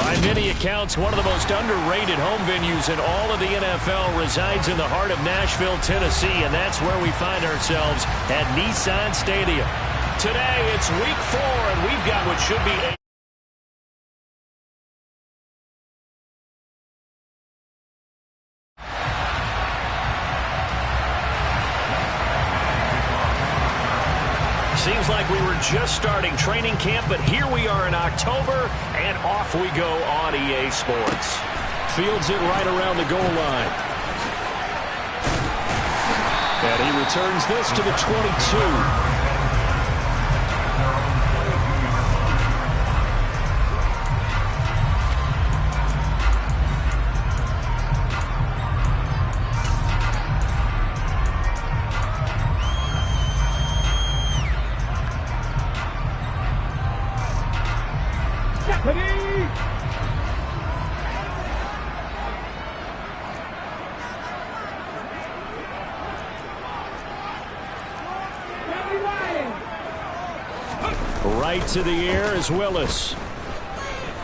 By many accounts, one of the most underrated home venues in all of the NFL resides in the heart of Nashville, Tennessee, and that's where we find ourselves at Nissan Stadium. Today, it's week 4, and we've got what should be a Seems like we were just starting training camp, but here we are in October, and off we go on EA Sports. Fields it right around the goal line. And he returns this to the 22. Right to the air is Willis.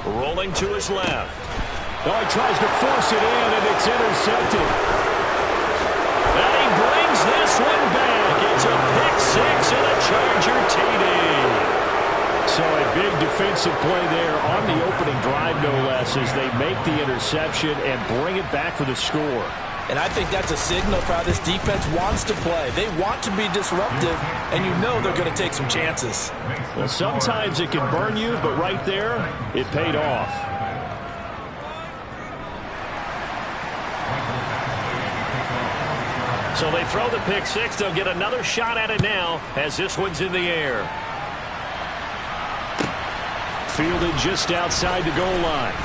Rolling to his left. Oh, he tries to force it in, and it's intercepted. And he brings this one back. It's a pick six and a Charger TD. So a big defensive play there on the opening drive, no less, as they make the interception and bring it back for the score. And I think that's a signal for how this defense wants to play. They want to be disruptive, and you know they're going to take some chances. Well, sometimes it can burn you, but right there, it paid off. So they throw the pick six. They'll get another shot at it now as this one's in the air. Fielded just outside the goal line.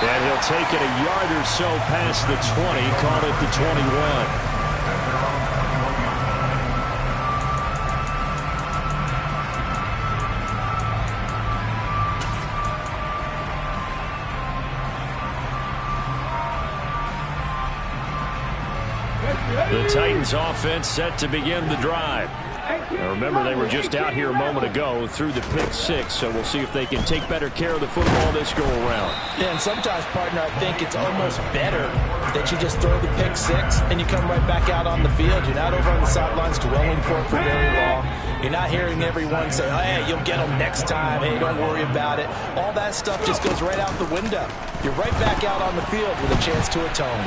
And he'll take it a yard or so past the 20, call it the 21. The Titans offense set to begin the drive. Now remember, they were just out here a moment ago through the pick six, so we'll see if they can take better care of the football this go-around. Yeah, and sometimes, partner, I think it's almost better that you just throw the pick six and you come right back out on the field. You're not over on the sidelines dwelling for it for very long. You're not hearing everyone say, oh, hey, you'll get them next time. Hey, don't worry about it. All that stuff just goes right out the window. You're right back out on the field with a chance to atone.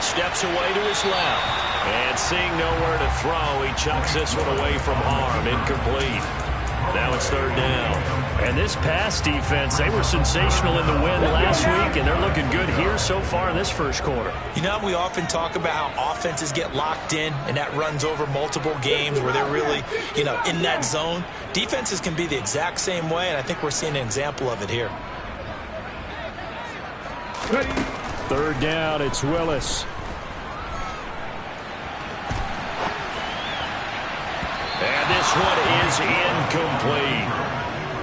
Steps away to his left. And seeing nowhere to throw, he chucks this one away from harm. Incomplete. Now it's third down. And this pass defense, they were sensational in the win last week, and they're looking good here so far in this first quarter. You know, we often talk about how offenses get locked in, and that runs over multiple games where they're really, in that zone. Defenses can be the exact same way, and I think we're seeing an example of it here. Third down, it's Willis. And this one is incomplete.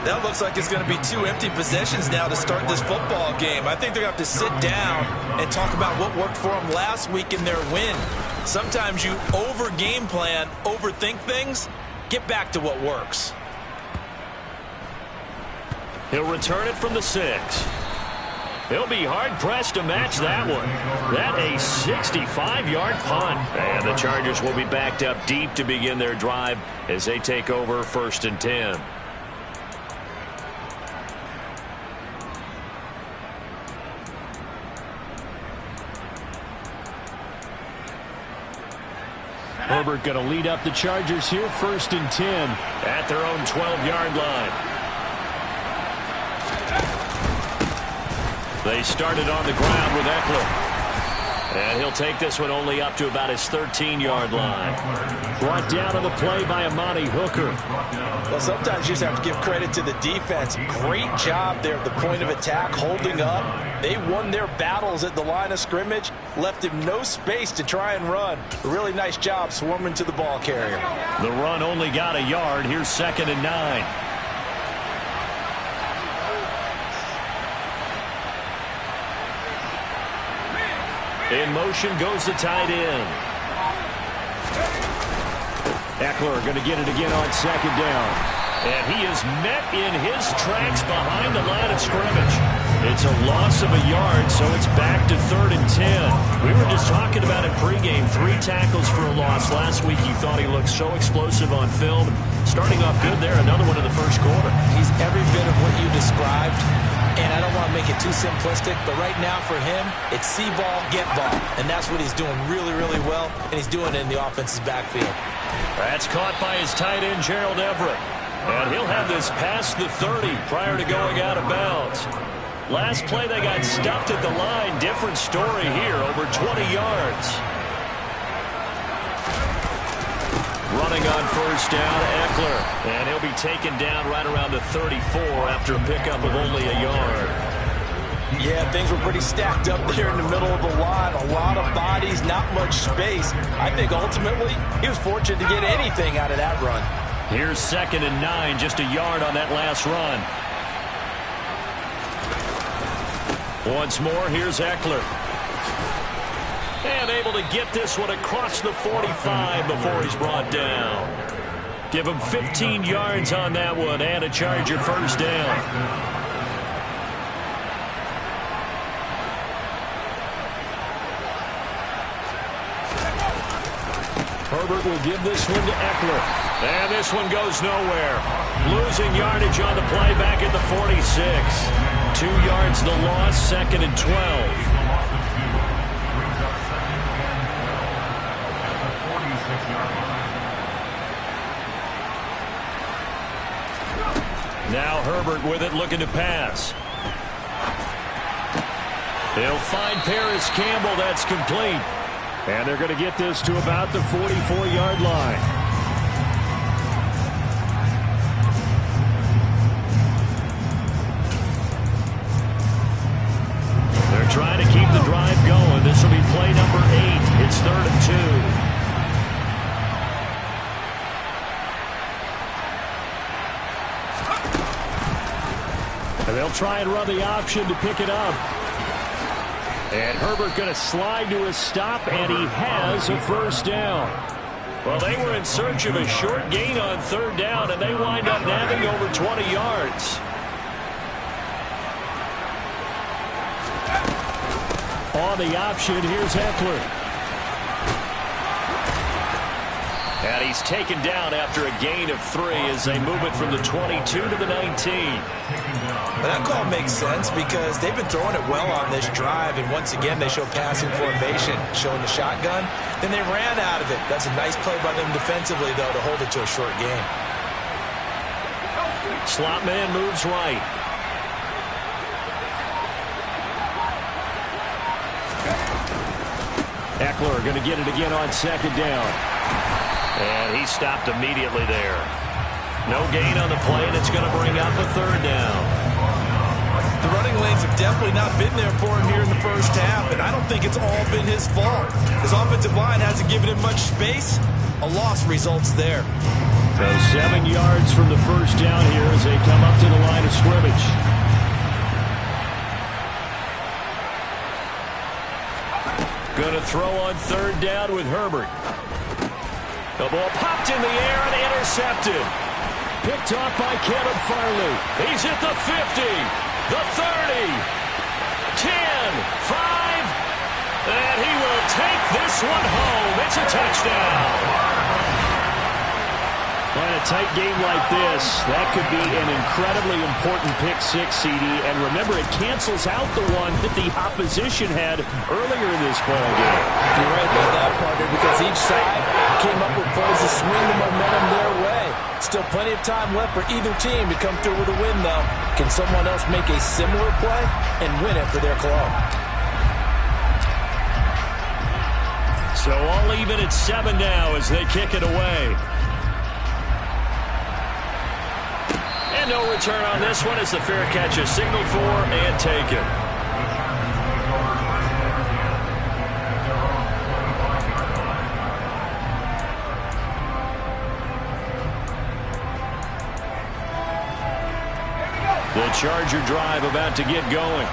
That looks like it's going to be 2 empty possessions now to start this football game. I think they're going to have to sit down and talk about what worked for them last week in their win. Sometimes you over-game plan, overthink things. Get back to what works. He'll return it from the 6. He'll be hard-pressed to match that one. That a 65-yard punt. And the Chargers will be backed up deep to begin their drive as they take over 1st and 10. Herbert going to lead up the Chargers here, 1st and 10 at their own 12-yard line. They started on the ground with Eckler. And he'll take this one only up to about his 13-yard line. Brought down on the play by Amani Hooker. Well, sometimes you just have to give credit to the defense. Great job there at the point of attack, holding up. They won their battles at the line of scrimmage, left him no space to try and run. A really nice job swarming to the ball carrier. The run only got a yard. Here's 2nd and 9. In motion goes the tight end. Eckler going to get it again on 2nd down. And he is met in his tracks behind the line of scrimmage. It's a loss of a yard, so it's back to 3rd and 10. We were just talking about it pregame. 3 tackles for a loss. Last week you thought he looked so explosive on film. Starting off good there, another one in the first quarter. He's every bit of what you described. And I don't want to make it too simplistic, but right now for him, it's see ball, get ball. And that's what he's doing really, really well, and he's doing it in the offense's backfield. That's caught by his tight end, Gerald Everett. And he'll have this past the 30 prior to going out of bounds. Last play, they got stuffed at the line. Different story here, over 20 yards. Running on first down, Eckler. And he'll be taken down right around the 34 after a pickup of only a yard. Yeah, things were pretty stacked up there in the middle of the line. A lot of bodies, not much space. I think ultimately he was fortunate to get anything out of that run. Here's 2nd and 9, just a yard on that last run. Once more, here's Eckler. And able to get this one across the 45 before he's brought down. Give him 15 yards on that one and a Charger first down. Herbert will give this one to Eckler. And this one goes nowhere. Losing yardage on the play back at the 46. 2 yards the loss, 2nd and 12. Now Herbert with it, looking to pass. They'll find Paris Campbell. That's complete. And they're going to get this to about the 44-yard line. They're trying to keep the drive going. This will be play number 8. It's 3rd and 2. And they'll try and run the option to pick it up. And Herbert going to slide to a stop, and he has a first down. Well, they were in search of a short gain on 3rd down, and they wind up nabbing over 20 yards. On the option, here's Eckler. And he's taken down after a gain of 3 as they move it from the 22 to the 19. Well, that call makes sense because they've been throwing it well on this drive, and once again they show passing formation, showing the shotgun. Then they ran out of it. That's a nice play by them defensively, though, to hold it to a short game. Slot man moves right. Eckler going to get it again on 2nd down. And he stopped immediately there. No gain on the play, and it's going to bring up a 3rd down. The running lanes have definitely not been there for him here in the first half, and I don't think it's all been his fault. His offensive line hasn't given him much space. A loss results there. So 7 yards from the first down here as they come up to the line of scrimmage. Going to throw on 3rd down with Herbert. The ball popped in the air and intercepted. Picked off by Caleb Farley. He's at the 50, the 30, 10, 5, and he will take this one home. It's a touchdown. In a tight game like this, that could be an incredibly important pick 6, CD. And remember, it cancels out the one that the opposition had earlier in this ball game. You're right about that, partner, because each side came up with plays to swing the momentum their way. Still plenty of time left for either team to come through with a win, though. Can someone else make a similar play and win it for their club? So all even at 7 now as they kick it away. And no return on this one as the fair catch is signaled for and taken. The Charger drive about to get going.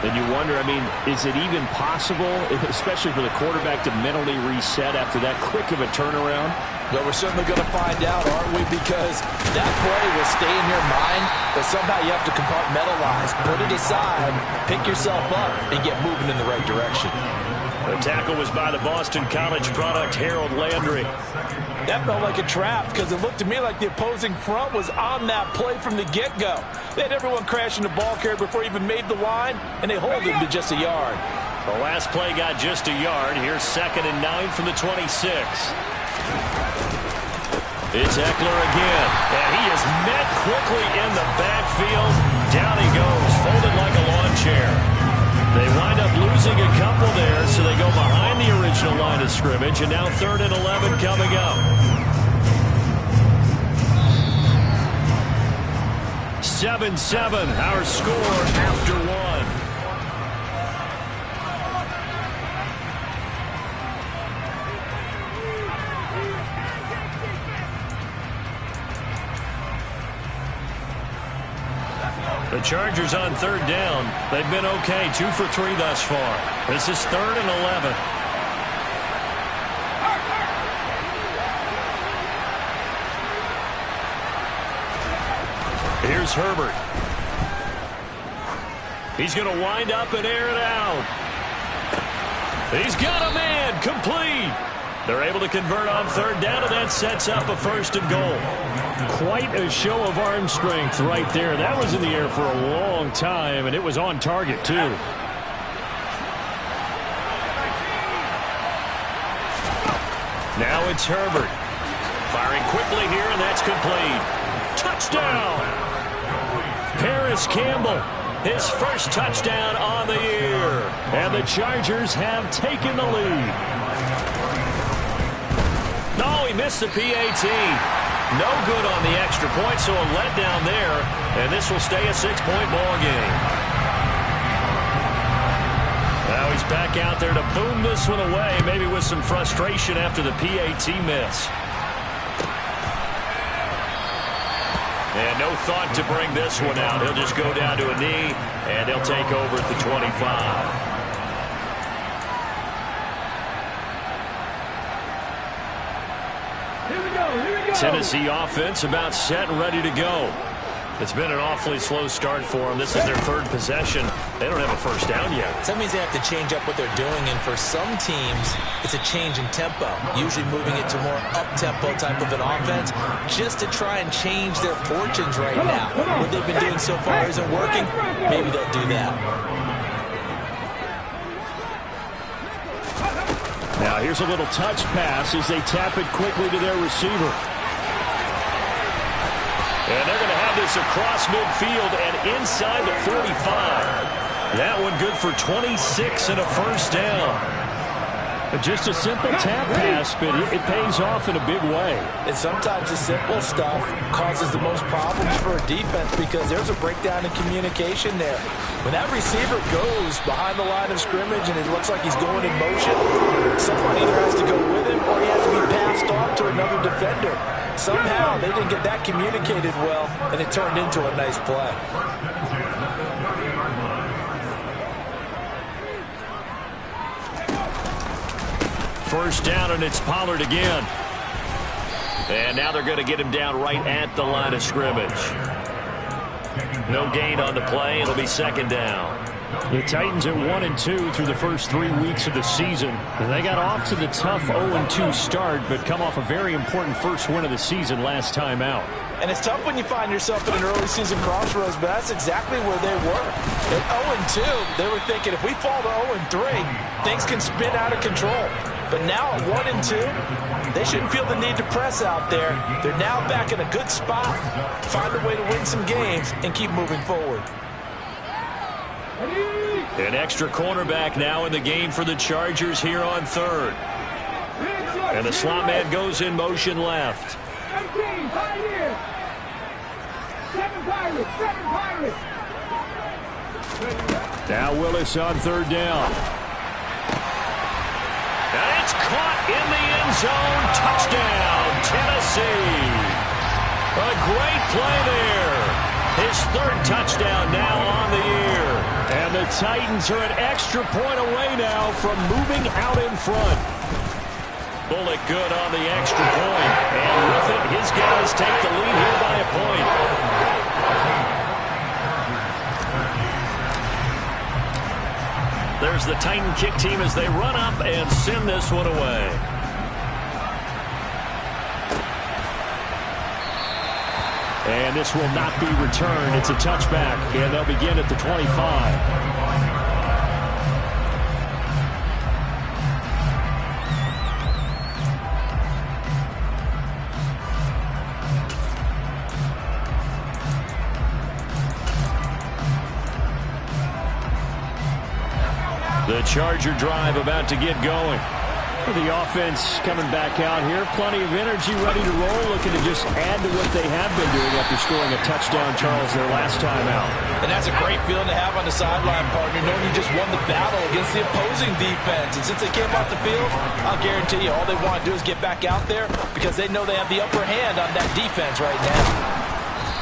And you wonder, I mean, is it even possible, especially for the quarterback, to mentally reset after that quick of a turnaround? Well, we're certainly going to find out, aren't we? Because that play will stay in your mind, but somehow you have to compartmentalize, put it aside, pick yourself up, and get moving in the right direction. The tackle was by the Boston College product, Harold Landry. That felt like a trap because it looked to me like the opposing front was on that play from the get-go. They had everyone crashing the ball carrier before he even made the line, and they hold him to just a yard. The last play got just a yard. Here's 2nd and 9 from the 26. It's Eckler again, and he is met quickly in the backfield. Down he goes, folded like a lawn chair. They wind up losing a couple there, so they go behind the original line of scrimmage, and now 3rd and 11 coming up. 7-7, our score after 1. The Chargers on 3rd down. They've been okay, 2 for 3 thus far. This is 3rd and 11. Here's Herbert. He's going to wind up and air it out. He's got a man, complete. They're able to convert on 3rd down, and that sets up a 1st and goal. Quite a show of arm strength right there. That was in the air for a long time, and it was on target, too. Now it's Herbert. Firing quickly here, and that's complete. Touchdown! Paris Campbell, his first touchdown on the year. And the Chargers have taken the lead. No, he missed the PAT. No good on the extra point, so a letdown there, and this will stay a 6-point ball game. Now he's back out there to boom this one away, maybe with some frustration after the PAT miss. And no thought to bring this one out. He'll just go down to a knee, and he'll take over at the 25. Tennessee offense about set and ready to go. It's been an awfully slow start for them. This is their 3rd possession. They don't have a 1st down yet. That means they have to change up what they're doing, and for some teams, it's a change in tempo, usually moving it to more up-tempo type of an offense just to try and change their fortunes right now. What they've been doing so far isn't working. Maybe they'll do that. Now here's a little touch pass as they tap it quickly to their receiver. And they're going to have this across midfield and inside the 45. That one good for 26 and a 1st down. Just a simple tap pass, but it pays off in a big way. And sometimes the simple stuff causes the most problems for a defense because there's a breakdown in communication there. When that receiver goes behind the line of scrimmage and it looks like he's going in motion, someone either has to go with him or he has to be passed off to another defender. Somehow they didn't get that communicated well, and it turned into a nice play. First down, and it's Pollard again. And now they're going to get him down right at the line of scrimmage. No gain on the play. It'll be 2nd down. The Titans at 1-2 through the first 3 weeks of the season. And they got off to the tough 0-2 start, but come off a very important first win of the season last time out. And it's tough when you find yourself in an early season crossroads, but that's exactly where they were. At 0-2, they were thinking if we fall to 0-3, things can spin out of control. But now at 1-2, they shouldn't feel the need to press out there. They're now back in a good spot, find a way to win some games, and keep moving forward. An extra cornerback now in the game for the Chargers here on 3rd. And the slot man goes in motion left. 17, right here. 7 Pirates, 7 Pirates. Now Willis on 3rd down. And it's caught in the end zone. Touchdown, Tennessee. A great play there. His 3rd touchdown now on the year. And the Titans are an extra point away now from moving out in front. pull it good on the extra point. And with it, his guys take the lead here by a point. There's the Titan kick team as they run up and send this one away. And this will not be returned. It's a touchback, and they'll begin at the 25. The Charger drive about to get going. The offense coming back out here. Plenty of energy, ready to roll, looking to just add to what they have been doing after scoring a touchdown, Charles, their last time out. And that's a great feeling to have on the sideline, partner, knowing you just won the battle against the opposing defense. And since they came off the field, I'll guarantee you all they want to do is get back out there because they know they have the upper hand on that defense right now.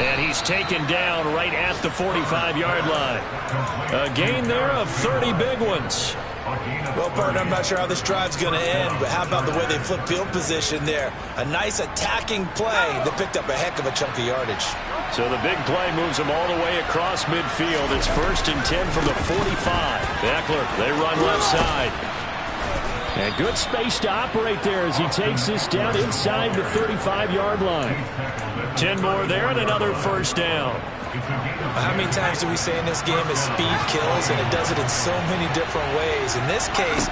And he's taken down right at the 45-yard line. A gain there of 30 big ones. Well, partner, I'm not sure how this drive's going to end, but how about the way they flip field position there? A nice attacking play that picked up a heck of a chunk of yardage. So the big play moves them all the way across midfield. It's 1st and 10 from the 45. Eckler, they run left side. And good space to operate there as he takes this down inside the 35-yard line. 10 more there and another first down. How many times do we say in this game is speed kills, and it does it in so many different ways. In this case,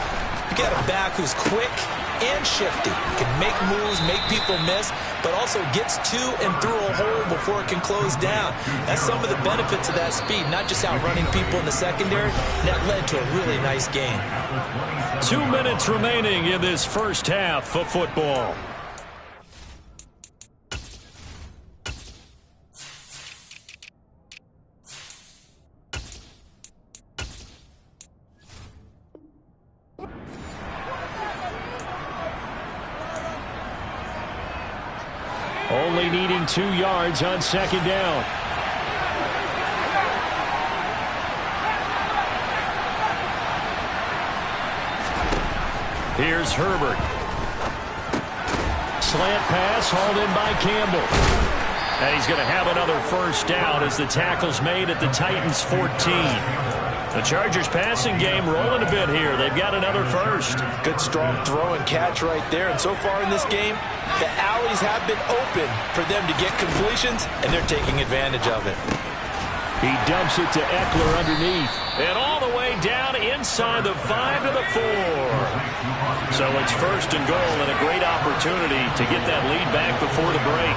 you got a back who's quick and shifty. Can make moves, make people miss, but also gets to and through a hole before it can close down. That's some of the benefits of that speed, not just outrunning people in the secondary. That led to a really nice game. 2 minutes remaining in this first half of football. Only needing 2 yards on 2nd down. Here's Herbert. Slant pass hauled in by Campbell. And he's going to have another first down as the tackle's made at the Titans' 14. The Chargers passing game rolling a bit here. They've got another first. Good strong throw and catch right there. And so far in this game, the alleys have been open for them to get completions, and they're taking advantage of it. He dumps it to Eckler underneath. And all the way down inside the 5 to the 4. So it's 1st and goal and a great opportunity to get that lead back before the break.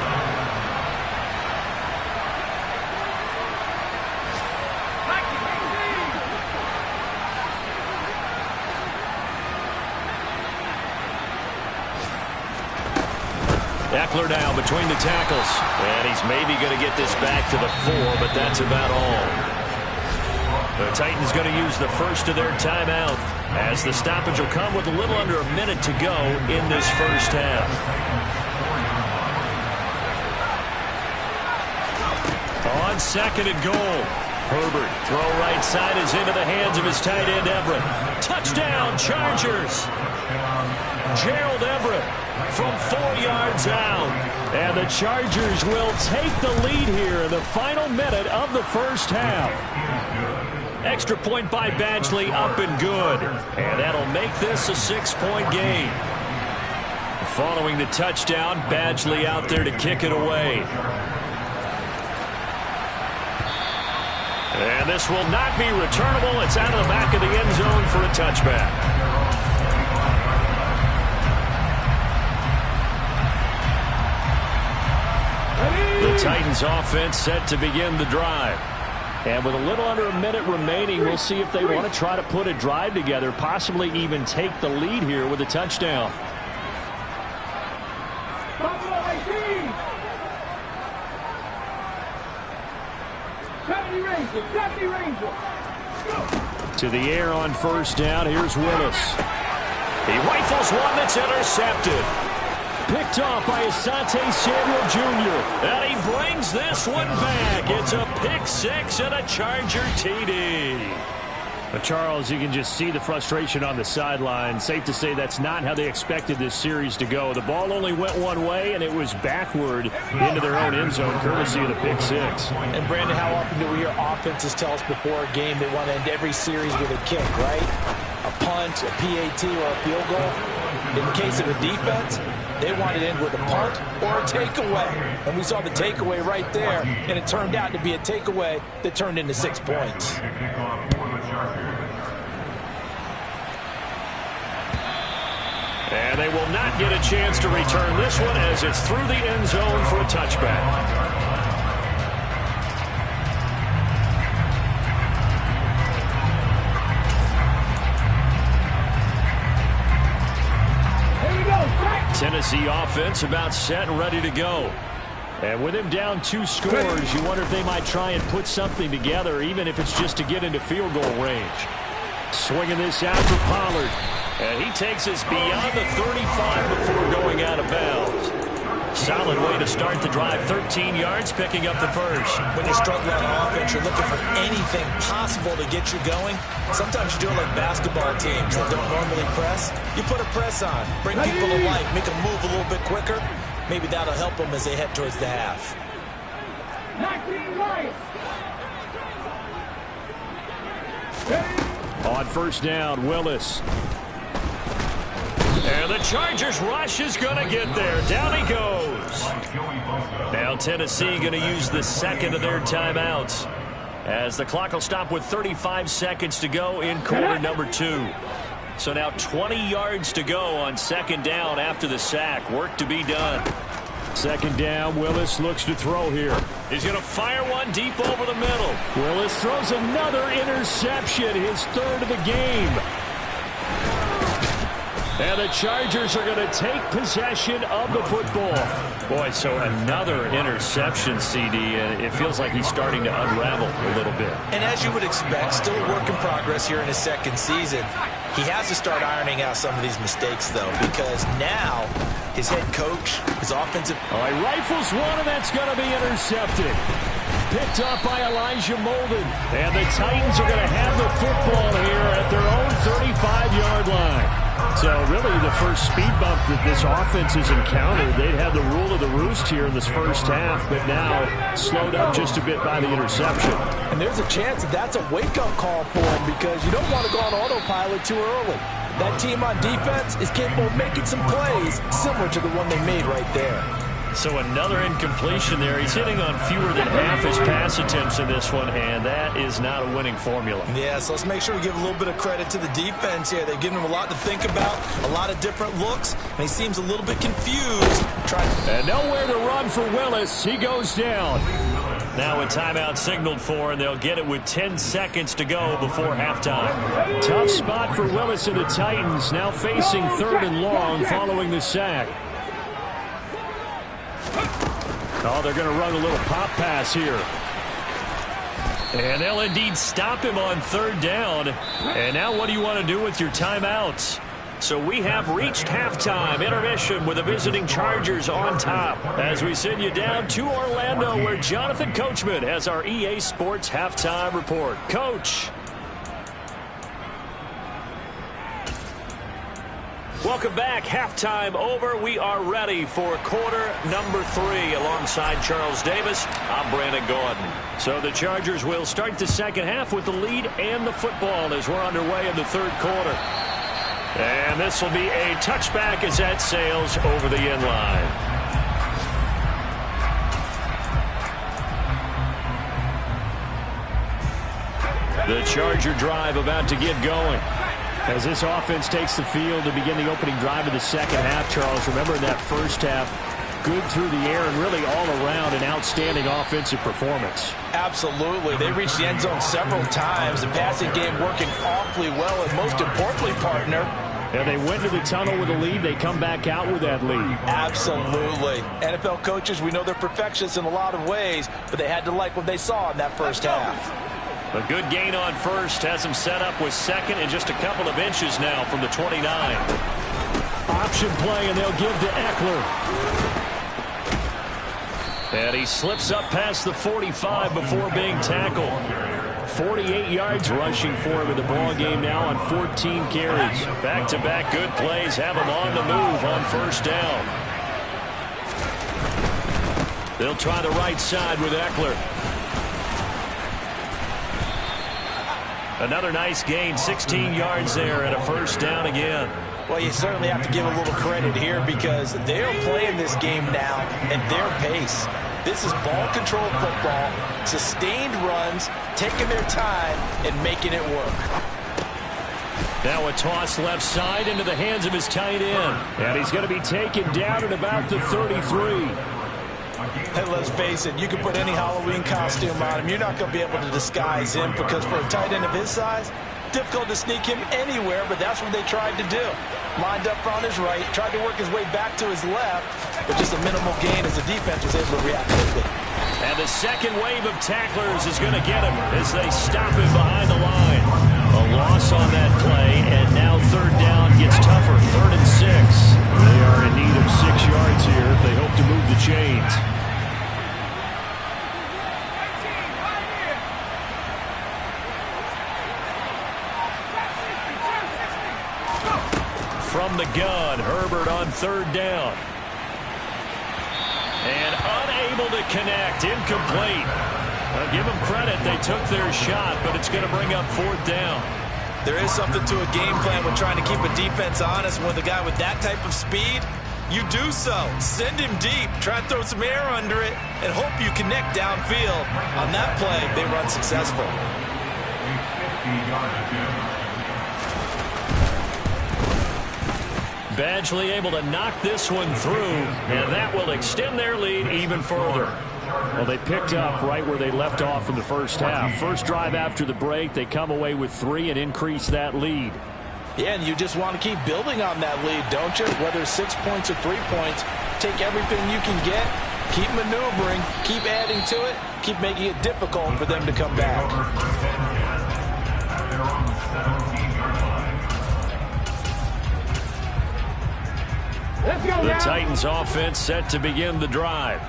Eckler now between the tackles. And he's maybe going to get this back to the 4, but that's about all. The Titans going to use the first of their timeout as the stoppage will come with a little under a minute to go in this first half. On 2nd and goal. Herbert, throw right side is into the hands of his tight end Everett. Touchdown, Chargers. Gerald Everett from 4 yards out. And the Chargers will take the lead here in the final minute of the first half. Extra point by Badgley up and good. And that'll make this a 6-point game. Following the touchdown, Badgley out there to kick it away. And this will not be returnable. It's out of the back of the end zone for a touchback. The Titans offense set to begin the drive. And with a little under a minute remaining, we'll see if they want to try to put a drive together, possibly even take the lead here with a touchdown. To the air on first down. Here's Willis. He rifles one that's intercepted. Picked off by Asante Samuel Jr. And he brings this one back. It's a pick 6 and a Charger TD. But Charles, you can just see the frustration on the sideline. Safe to say that's not how they expected this series to go. The ball only went one way, and it was backward into their own end zone, courtesy of the pick six. And, Brandon, how often do we hear offenses tell us before a game they want to end every series with a kick, right? A punt, a PAT, or a field goal. In the case of a defense, they want to end with a punt or a takeaway. And we saw the takeaway right there, and it turned out to be a takeaway that turned into 6 points. And they will not get a chance to return this one as it's through the end zone for a touchback. Tennessee offense about set and ready to go. And with him down 2 scores, you wonder if they might try and put something together, even if it's just to get into field goal range. Swinging this out for Pollard. And he takes us beyond the 35 before going out of bounds. Solid way to start the drive. 13 yards, picking up the first. When you're struggling on offense, you're looking for anything possible to get you going. Sometimes you do it like basketball teams that don't normally press. You put a press on, bring people to life, make them move a little bit quicker. Maybe that'll help them as they head towards the half. On first down, Willis. And the Chargers rush is going to get there. Down he goes. Now Tennessee going to use the second of their timeouts, as the clock will stop with 35 seconds to go in quarter number 2. So now 20 yards to go on second down after the sack. Work to be done. Second down, Willis looks to throw here. He's going to fire one deep over the middle. Willis throws another interception, his third of the game. And the Chargers are going to take possession of the football. Boy, so another interception, CD, and it feels like he's starting to unravel a little bit. And as you would expect, still a work in progress here in his second season. He has to start ironing out some of these mistakes, though, because now his head coach, his offensive... Oh, he rifles one, and that's going to be intercepted. Picked up by Elijah Molden. And the Titans are going to have the football here at their own 35-yard line. So really the first speed bump that this offense has encountered. They'd had the rule of the roost here in this first half, but now slowed up just a bit by the interception. And there's a chance that that's a wake-up call for him, because you don't want to go on autopilot too early. That team on defense is capable of making some plays similar to the one they made right there. So another incompletion there. He's hitting on fewer than half his pass attempts in this one, and that is not a winning formula. Yeah, so let's make sure we give a little bit of credit to the defense here. They've given him a lot to think about, a lot of different looks, and he seems a little bit confused. And nowhere to run for Willis. He goes down. Now a timeout signaled for, and they'll get it with 10 seconds to go before halftime. Tough spot for Willis and the Titans, now facing third and long following the sack. Oh, they're going to run a little pop pass here. And they'll indeed stop him on third down. And now what do you want to do with your timeouts? So we have reached halftime intermission with the visiting Chargers on top, as we send you down to Orlando, where Jonathan Coachman has our EA Sports halftime report. Coach. Welcome back. Halftime over. We are ready for quarter number 3 alongside Charles Davis. I'm Brandon Gordon. So the Chargers will start the second half with the lead and the football as we're underway in the third quarter. And this will be a touchback as that sails over the end line. The Charger drive about to get going. As this offense takes the field to begin the opening drive of the second half, Charles, remember in that first half, good through the air and really all around an outstanding offensive performance. Absolutely. They reached the end zone several times. The passing game working awfully well, and most importantly, partner, and they went to the tunnel with a lead. They come back out with that lead. Absolutely. NFL coaches, we know they're perfectionists in a lot of ways, but they had to like what they saw in that first half. A good gain on first has him set up with second and just a couple of inches now from the 29. Option play, and they'll give to Eckler. And he slips up past the 45 before being tackled. 48 yards rushing for him in the ball game now on 14 carries. Back-to-back good plays have him on the move on first down. They'll try the right side with Eckler. Another nice gain, 16 yards there and a first down again. Well, you certainly have to give a little credit here because they're playing this game now at their pace. This is ball control football, sustained runs, taking their time and making it work. Now a toss left side into the hands of his tight end. And he's going to be taken down at about the 33. Hey, let's face it, you can put any Halloween costume on him. You're not going to be able to disguise him because for a tight end of his size, difficult to sneak him anywhere, but that's what they tried to do. Lined up on his right, tried to work his way back to his left, but just a minimal gain as the defense was able to react quickly. And the second wave of tacklers is going to get him as they stop him behind the line. A loss on that play, and now third down gets tougher, 3rd and 6. They are in need of 6 yards here if they hope to move the chains. From the gun, Herbert on 3rd down. And unable to connect, incomplete. I'll give them credit, they took their shot, but it's going to bring up 4th down. There is something to a game plan with trying to keep a defense honest. With a guy with that type of speed, you do so. Send him deep, try and throw some air under it, and hope you connect downfield. On that play, they run successful. Badgley able to knock this one through, and that will extend their lead even further. Well, they picked up right where they left off in the first half. First drive after the break, they come away with 3 and increase that lead. Yeah, and you just want to keep building on that lead, don't you? Whether it's 6 points or 3 points, take everything you can get, keep maneuvering, keep adding to it, keep making it difficult for them to come back. Let's go The now. Titans offense set to begin the drive.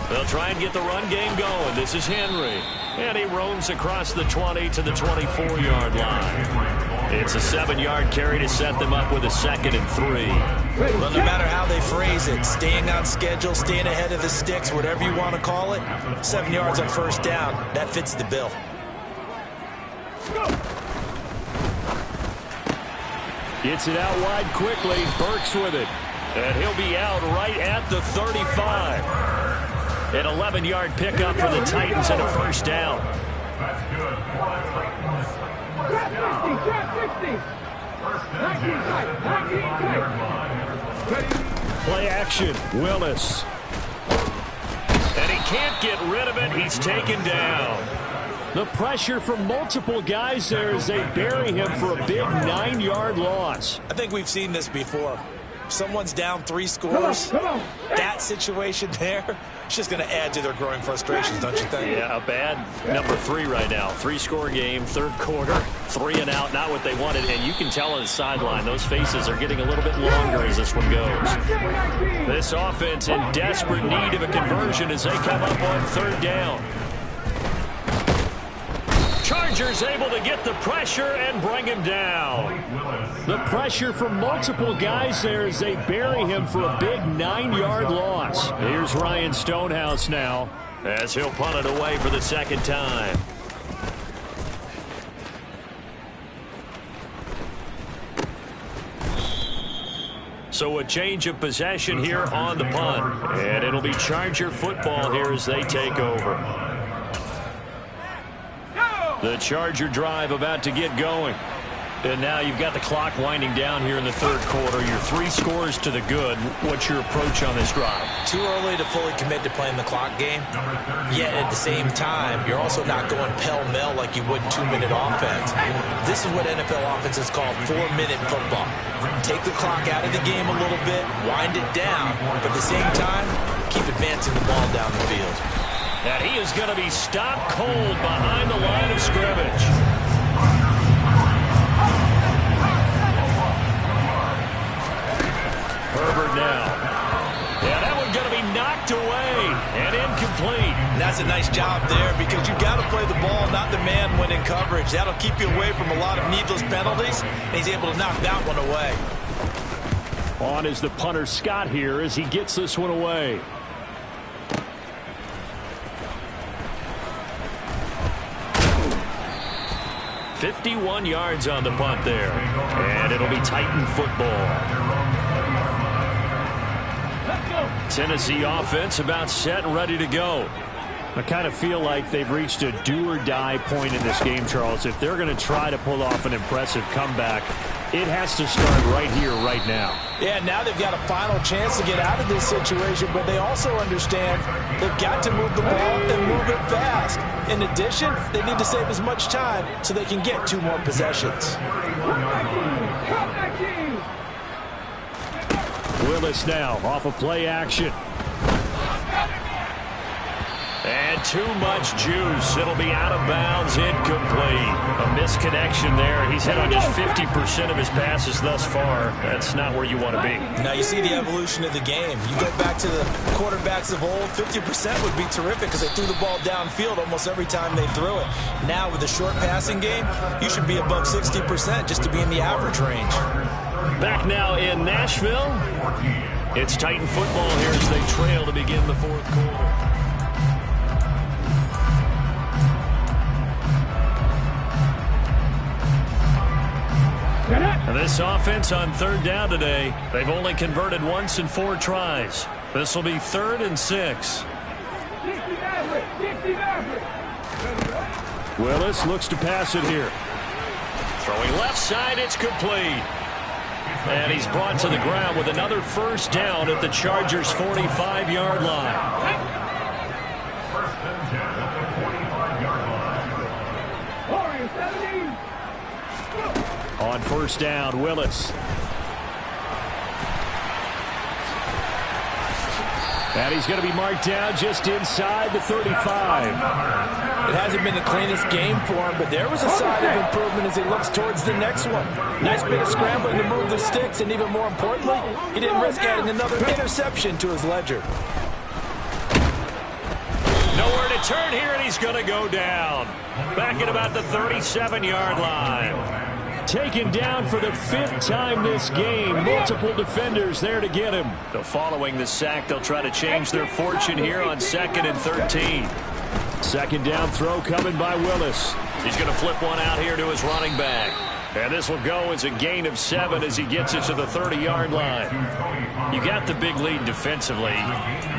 They'll try and get the run game going. This is Henry. And he roams across the 20 to the 24-yard line. It's a 7-yard carry to set them up with a 2nd and 3. Well, no matter how they phrase it, staying on schedule, staying ahead of the sticks, whatever you want to call it, 7 yards on first down, that fits the bill. Gets it out wide quickly. Burks with it. And he'll be out right at the 35. An 11-yard pickup for the Titans and a first down. Play action. Willis. And he can't get rid of it. He's taken down. The pressure from multiple guys there as they bury him for a big 9-yard loss. I think we've seen this before. Someone's down 3 scores. That situation there, it's just going to add to their growing frustrations, don't you think? Yeah, a bad number 3 right now. 3-score game, 3rd quarter, 3 and out, not what they wanted. And you can tell on the sideline, those faces are getting a little bit longer as this one goes. This offense in desperate need of a conversion as they come up on 3rd down. Chargers able to get the pressure and bring him down. The pressure from multiple guys there as they bury him for a big 9-yard loss. Here's Ryan Stonehouse now as he'll punt it away for the 2nd time. So a change of possession here on the punt. And it'll be Charger football here as they take over. The Charger drive about to get going. And now you've got the clock winding down here in the 3rd quarter. Your 3 scores to the good. What's your approach on this drive? Too early to fully commit to playing the clock game. Yet at the same time, you're also not going pell-mell like you would 2-minute offense. This is what NFL offenses call 4-minute football. Take the clock out of the game a little bit, wind it down, but at the same time, keep advancing the ball down the field. And he is going to be stopped cold behind the line of scrimmage. now. Yeah, that one's going to be knocked away and incomplete. And that's a nice job there because you've got to play the ball, not the man when in coverage. That'll keep you away from a lot of needless penalties, and he's able to knock that one away. On is the punter Scott here as he gets this one away. "51 yards on the punt there. And it'll be Titan football. Tennessee offense about set and ready to go. I kind of feel like they've reached a do-or-die point in this game, Charles. If they're going to try to pull off an impressive comeback, it has to start right here, right now. Yeah, now they've got a final chance to get out of this situation, but they also understand they've got to move the ball and move it fast. In addition, they need to save as much time so they can get 2 more possessions. Willis now off of play action. And too much juice. It'll be out of bounds, incomplete. A misconnection there. He's hit on just 50% of his passes thus far. That's not where you want to be. Now you see the evolution of the game. You go back to the quarterbacks of old, 50% would be terrific because they threw the ball downfield almost every time they threw it. Now with the short passing game, you should be above 60% just to be in the average range. Back now in Nashville. It's Titan football here as they trail to begin the 4th quarter. And this offense on 3rd down today, they've only converted once in 4 tries. This will be 3rd and 6. Willis looks to pass it here. Throwing left side, it's complete. And he's brought to the ground with another 1st down at the Chargers' 45-yard line. On 1st down, Willis. And he's going to be marked down just inside the 35. It hasn't been the cleanest game for him, but there was a sign of improvement as he looks towards the next one. Nice bit of scrambling to move the sticks, and even more importantly, he didn't risk adding another interception to his ledger. Nowhere to turn here, and he's going to go down. Back at about the 37-yard line. Taken down for the 5th time this game. Multiple defenders there to get him. So following the sack, they'll try to change their fortune here on 2nd and 13. 2nd down throw coming by Willis. He's going to flip one out here to his running back. And this will go as a gain of 7 as he gets it to the 30-yard line. You got the big lead defensively.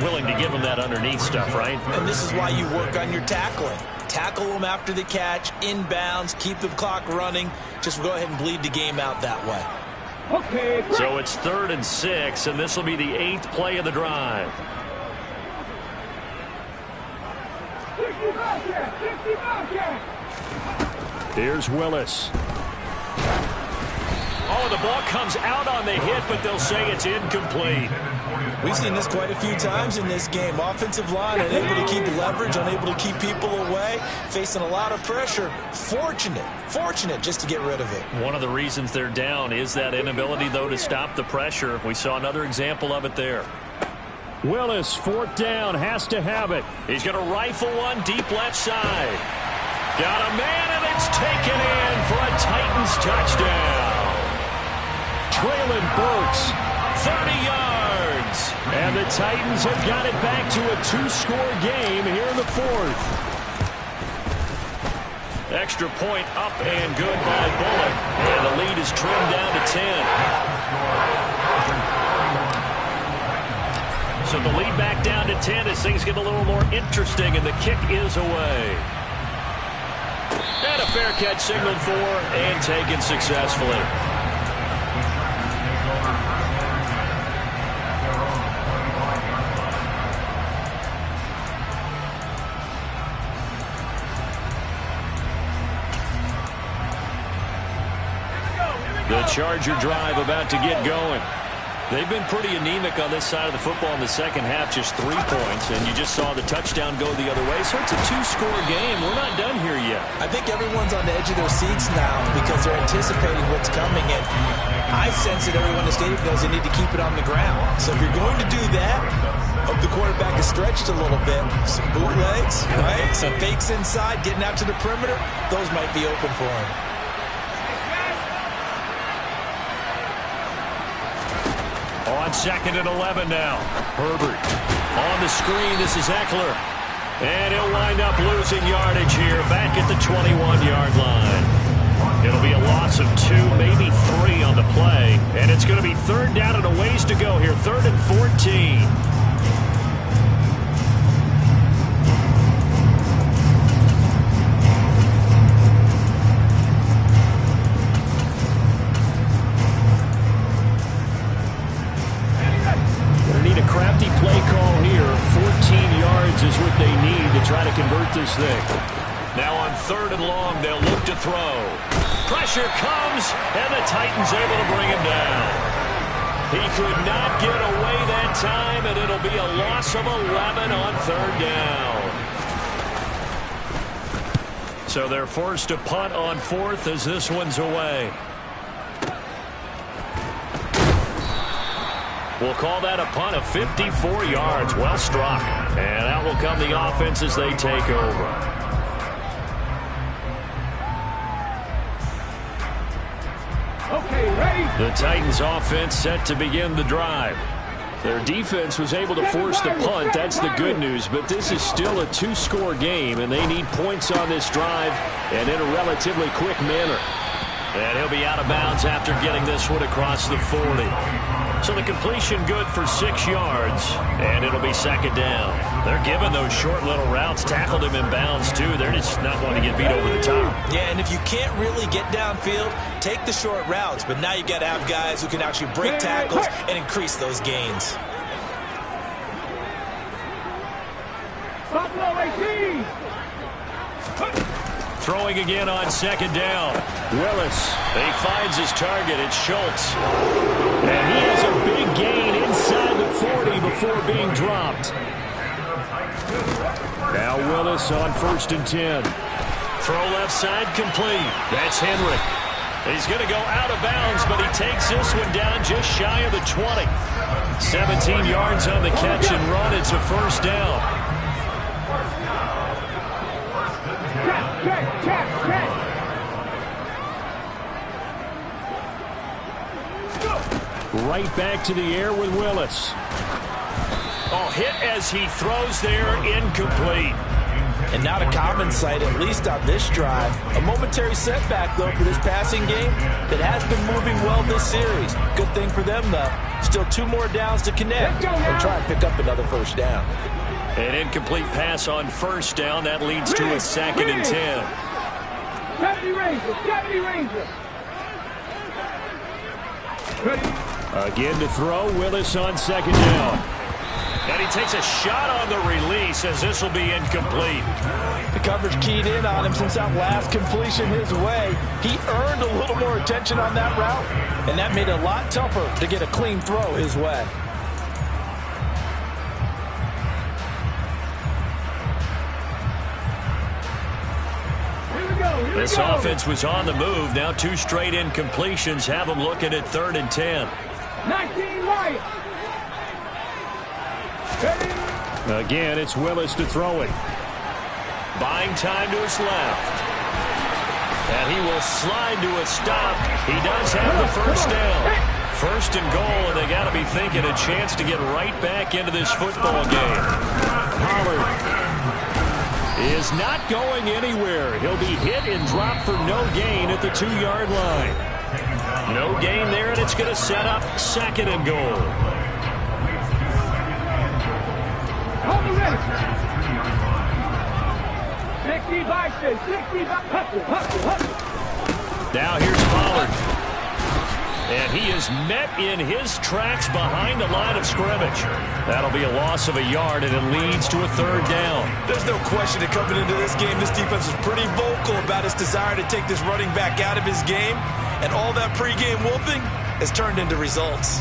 Willing to give him that underneath stuff, right? And this is why you work on your tackling. Tackle them after the catch, inbounds, keep the clock running. Just go ahead and bleed the game out that way. Okay. So it's 3rd and 6, and this will be the 8th play of the drive. 60 Here's Willis. Oh, the ball comes out on the hit, but they'll say it's incomplete. We've seen this quite a few times in this game. Offensive line unable to keep leverage, unable to keep people away, facing a lot of pressure. Fortunate just to get rid of it. One of the reasons they're down is that inability, though, to stop the pressure. We saw another example of it there. Willis, 4th down, has to have it. He's going to rifle one deep left side. Got a man, and it's taken in for a Titans touchdown. Traylon Burks, 30 yards. And the Titans have got it back to a 2-score game here in the 4th. Extra point up and good by Bullock. And the lead is trimmed down to 10. So the lead back down to 10 as things get a little more interesting, and the kick is away. And a fair catch signaled for and taken successfully. The Charger drive about to get going. They've been pretty anemic on this side of the football in the second half, just 3 points, and you just saw the touchdown go the other way. So it's a 2-score game. We're not done here yet. I think everyone's on the edge of their seats now because they're anticipating what's coming. And I sense that everyone in the stadium knows they need to keep it on the ground. So if you're going to do that, hope the quarterback is stretched a little bit. Some bootlegs, right? Some fakes inside, getting out to the perimeter. Those might be open for him. On 2nd and 11 now. Herbert on the screen. This is Eckler. And he'll wind up losing yardage here back at the 21-yard line. It'll be a loss of 2, maybe 3 on the play. And it's going to be 3rd down and a ways to go here. 3rd and 14. Crafty play call here. 14 yards is what they need to try to convert this thing. Now on 3rd and long, they'll look to throw. Pressure comes, and the Titans able to bring him down. He could not get away that time, and it'll be a loss of 11 on 3rd down. So they're forced to punt on 4th as this one's away. We'll call that a punt of 54 yards. Well struck. And out will come the offense as they take over. Okay, ready? The Titans offense set to begin the drive. Their defense was able to force the punt. That's the good news. But this is still a 2-score game, and they need points on this drive and in a relatively quick manner. And he'll be out of bounds after getting this one across the 40. So the completion good for 6 yards, and it'll be 2nd down. They're giving those short little routes, tackled him in bounds too. They're just not wanting to get beat over the top. Yeah, and if you can't really get downfield, take the short routes. But now you got to have guys who can actually break tackles and increase those gains. Throwing again on 2nd down. Willis, he finds his target. It's Schultz. And he has a big gain inside the 40 before being dropped. Now Willis on 1st and 10. Throw left side complete. That's Henry. He's going to go out of bounds, but he takes this one down just shy of the 20. 17 yards on the catch and run. It's a 1st down. Check. Right back to the air with Willis. Oh, hit as he throws there, incomplete. And not a common sight, at least on this drive. A momentary setback, though, for this passing game that has been moving well this series. Good thing for them, though. Still 2 more downs to connect and try and pick up another 1st down. An incomplete pass on 1st down. That leads to a 2nd and 10. 70 Ranger. Ready? Again to throw. Willis on 2nd down. And he takes a shot on the release as this will be incomplete. The coverage keyed in on him since that last completion his way. He earned a little more attention on that route, and that made it a lot tougher to get a clean throw his way. This offense was on the move. Now 2 straight incompletions have them looking at 3rd and 10. 19 right. Again, it's Willis to throw it. Buying time to his left. And he will slide to a stop. He does have the 1st down. 1st and goal, and they got to be thinking a chance to get right back into this football game. Pollard is not going anywhere. He'll be hit and dropped for no gain at the 2-yard line. No gain there, and it's going to set up 2nd and goal. Hold the rest. 65, 65. Hustle. Now here's Pollard. And he is met in his tracks behind the line of scrimmage. That'll be a loss of a yard, and it leads to a 3rd down. There's no question that coming into this game, this defense is pretty vocal about its desire to take this running back out of his game. And all that pregame wolfing has turned into results.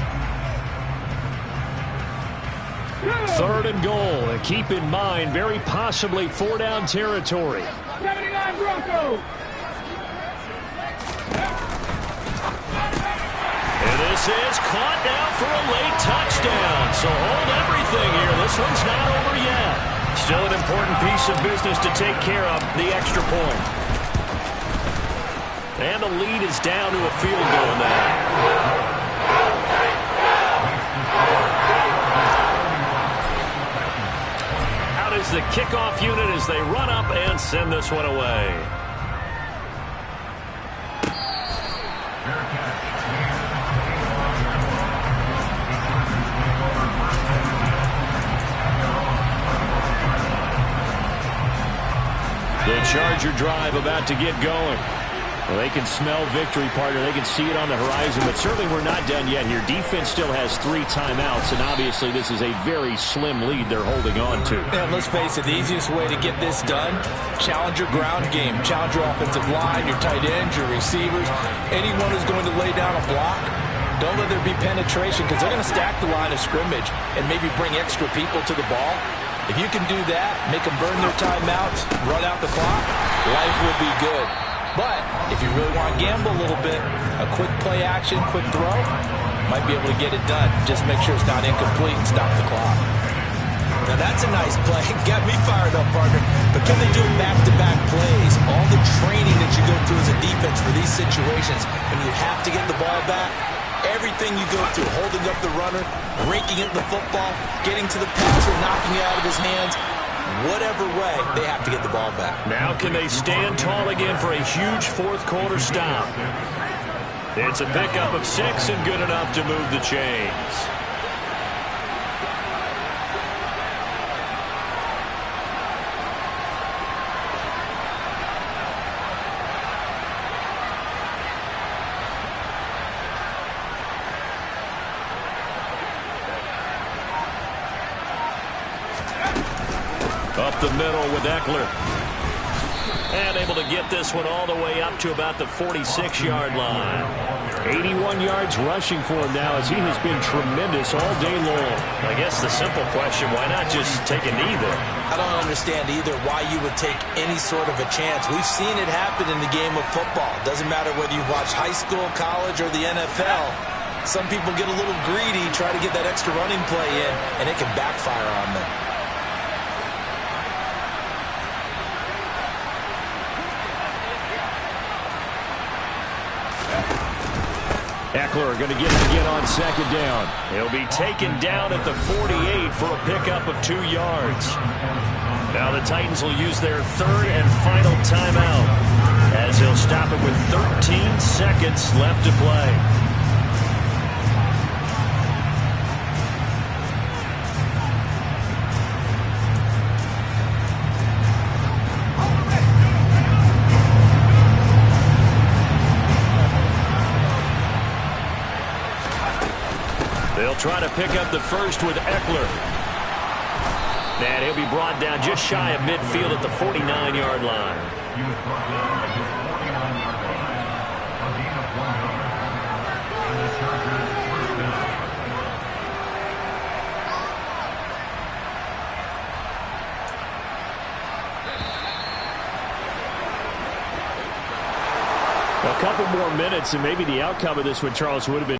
3rd and goal. And keep in mind, very possibly 4-down territory. 79 Broncos. is caught now for a late touchdown. So hold everything here. This one's not over yet. Still an important piece of business to take care of, the extra point. And the lead is down to a field goal now. Out is the kickoff unit as they run up and send this one away. The Charger drive about to get going. Well, they can smell victory, partner. They can see it on the horizon, but certainly we're not done yet here. Defense still has 3 timeouts, and obviously this is a very slim lead they're holding on to. And let's face it, the easiest way to get this done, challenge your ground game. Challenge your offensive line, your tight ends, your receivers, anyone who's going to lay down a block. Don't let there be penetration because they're going to stack the line of scrimmage and maybe bring extra people to the ball. If you can do that, make them burn their timeouts, run out the clock, life will be good. But if you really want to gamble a little bit, a quick play action, quick throw, might be able to get it done. Just make sure it's not incomplete and stop the clock. Now that's a nice play. Got me fired up, partner. But can they do it back-to-back plays? All the training that you go through as a defense for these situations, when you have to get the ball back, everything you go through, holding up the runner, raking it in the football, getting to the passer, knocking it out of his hands, whatever way, they have to get the ball back. Now can they stand tall again for a huge fourth quarter stop? It's a pickup of 6 and good enough to move the chains. Up the middle with Eckler. And able to get this one all the way up to about the 46-yard line. 81 yards rushing for him now as he has been tremendous all day long. I guess the simple question, why not just take a knee there? I don't understand either why you would take any sort of a chance. We've seen it happen in the game of football. Doesn't matter whether you watch high school, college, or the NFL. Some people get a little greedy, try to get that extra running play in, and it can backfire on them. Eckler going to get it again on second down. He'll be taken down at the 48 for a pickup of 2 yards. Now the Titans will use their third and final timeout as he'll stop it with 13 seconds left to play. They'll try to pick up the first with Eckler. And he'll be brought down just shy of midfield at the 49-yard line. A couple more minutes and maybe the outcome of this one, Charles, would have been